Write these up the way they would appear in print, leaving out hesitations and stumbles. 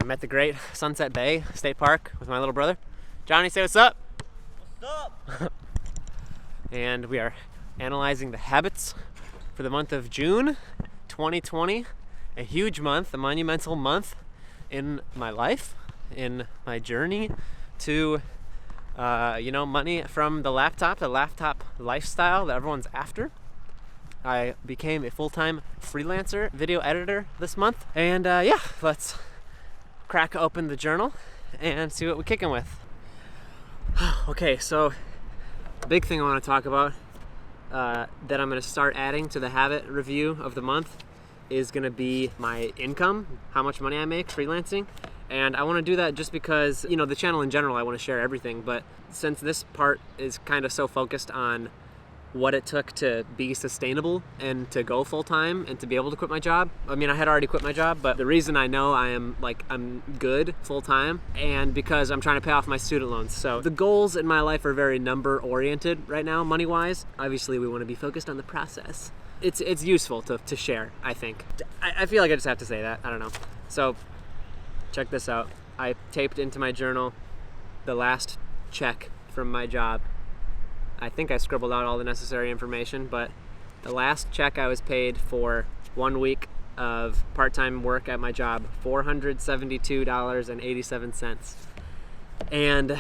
I'm at the great Sunset Bay State Park with my little brother. Johnny, say what's up. What's up? And we are analyzing the habits for the month of June 2020. A huge month, a monumental month in my life, in my journey to, money from the laptop lifestyle that everyone's after. I became a full-time freelancer video editor this month. And let's crack open the journal and see what we're kicking with. Okay, so the big thing I want to talk about that I'm going to start adding to the habit review of the month is going to be my income, how much money I make freelancing. And I want to do that just because, the channel in general, I want to share everything. But since this part is kind of so focused on what it took to be sustainable and to go full-time and to be able to quit my job. I mean, I had already quit my job, but the reason I know I'm good full-time and because I'm trying to pay off my student loans. So the goals in my life are very number-oriented right now, money-wise. Obviously, we want to be focused on the process. It's useful to share, I think. I feel like I just have to say that. I don't know. So check this out. I taped into my journal the last check from my job. I think I scribbled out all the necessary information, but the last check I was paid for 1 week of part-time work at my job, $472.87. And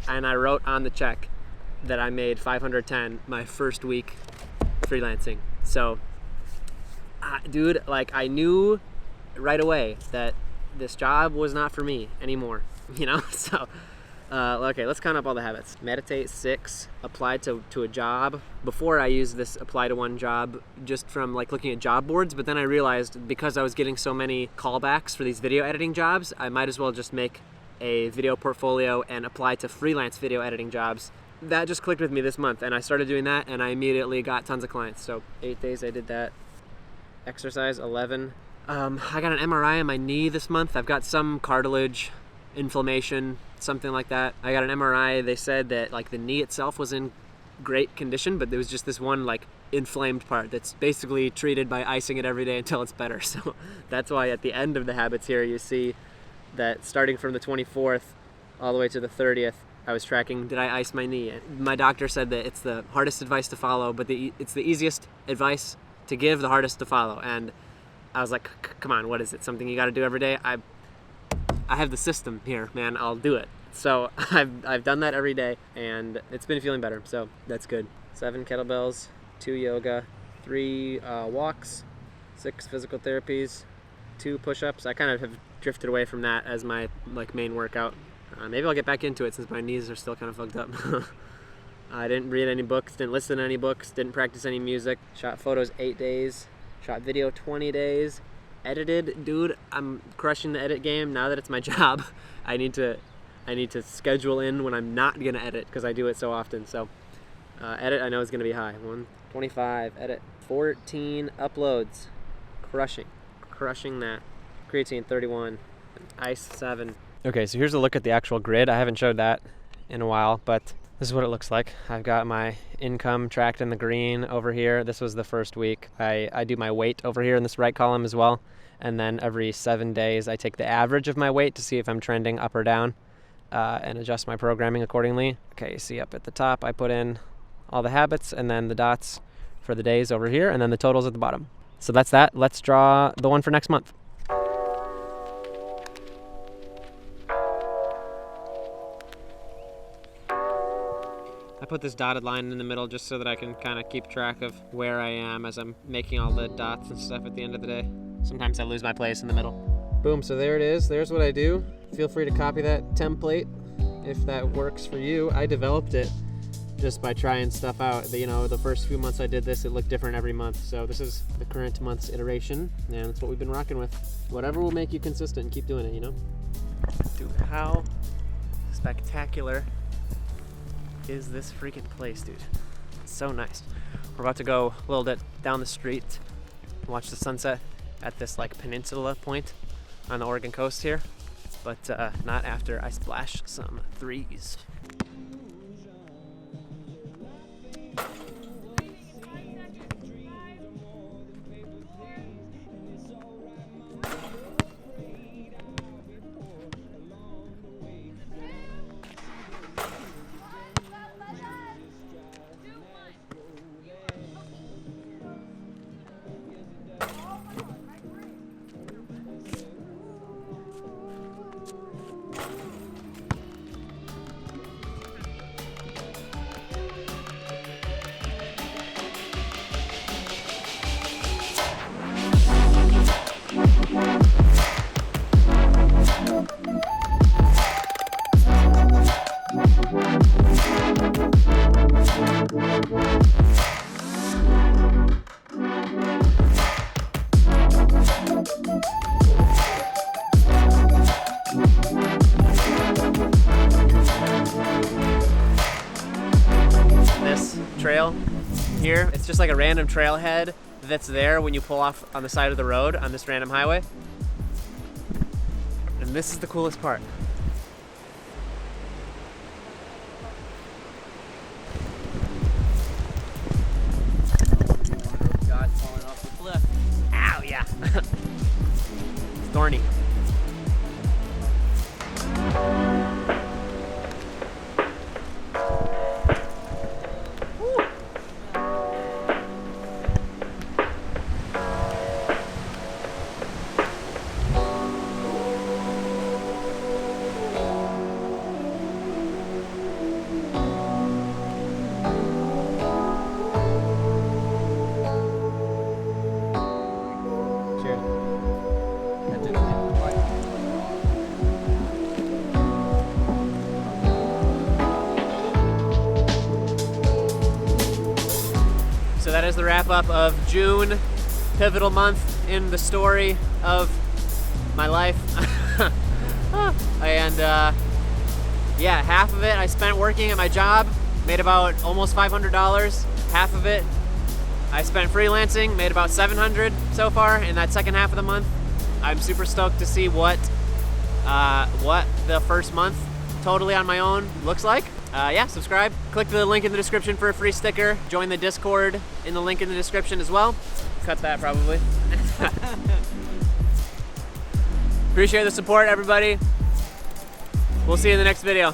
I wrote on the check that I made $510 my first week freelancing. So, dude, I knew right away that this job was not for me anymore, So, okay, let's count up all the habits. Meditate 6, apply to a job. Before I used this apply to one job just from looking at job boards, but then I realized because I was getting so many callbacks for these video editing jobs, I might as well just make a video portfolio and apply to freelance video editing jobs. That just clicked with me this month, and I started doing that, and I immediately got tons of clients. So 8 days I did that. Exercise 11. I got an MRI on my knee this month. I've got some cartilage inflammation, something like that. I got an MRI. They said that the knee itself was in great condition, but there was just this one inflamed part that's basically treated by icing it every day until it's better. So that's why at the end of the habits here you see that starting from the 24th all the way to the 30th I was tracking, did I ice my knee? My doctor said that it's the hardest advice to follow, but it's the easiest advice to give, the hardest to follow. And I was like, come on, what is it? Something you got to do every day? I have the system here, man. I'll do it. So I've done that every day, and it's been feeling better. So that's good. 7 kettlebells, 2 yoga, 3 walks, 6 physical therapies, 2 push-ups. I kind of have drifted away from that as my main workout. Maybe I'll get back into it since my knees are still kind of fucked up. I didn't read any books, didn't listen to any books, didn't practice any music. Shot photos 8 days, shot video 20 days. Edited, dude, I'm crushing the edit game now that it's my job. I need to schedule in when I'm not gonna edit because I do it so often. So edit I know is gonna be high. 125, edit 14 uploads. Crushing that. Creatine 31, ice 7. Okay, so here's a look at the actual grid. I haven't showed that in a while, but this is what it looks like. I've got my income tracked in the green over here. This was the first week. I do my weight over here in this right column as well. And then every 7 days, I take the average of my weight to see if I'm trending up or down and adjust my programming accordingly. Okay, see up at the top, I put in all the habits and then the dots for the days over here and then the totals at the bottom. So that's that. Let's draw the one for next month. I put this dotted line in the middle just so that I can kind of keep track of where I am as I'm making all the dots and stuff at the end of the day. Sometimes I lose my place in the middle. Boom, so there it is. There's what I do. Feel free to copy that template if that works for you. I developed it just by trying stuff out. The first few months I did this, it looked different every month. So this is the current month's iteration, and that's what we've been rocking with. Whatever will make you consistent and keep doing it, Dude, how spectacular is this freaking place, dude? It's so nice. We're about to go a little bit down the street, watch the sunset at this peninsula point on the Oregon coast here, but not after I splash some threes. here. It's just like a random trailhead that's there when you pull off on the side of the road on this random highway. And this is the coolest part. God falling off the cliff. Ow, yeah. It's thorny. Cheers. That didn't even quite. So that is the wrap up of June, pivotal month in the story of my life. And yeah, half of it I spent working at my job, made about almost $500. Half of it I spent freelancing, made about $700 so far in that second half of the month. I'm super stoked to see what the first month totally on my own looks like. Yeah, subscribe. Click the link in the description for a free sticker. Join the Discord in the link in the description as well. Cut that probably. Appreciate the support, everybody. We'll see you in the next video.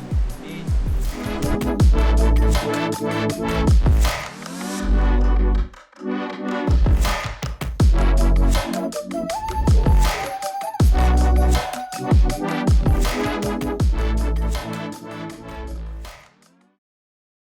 Peace.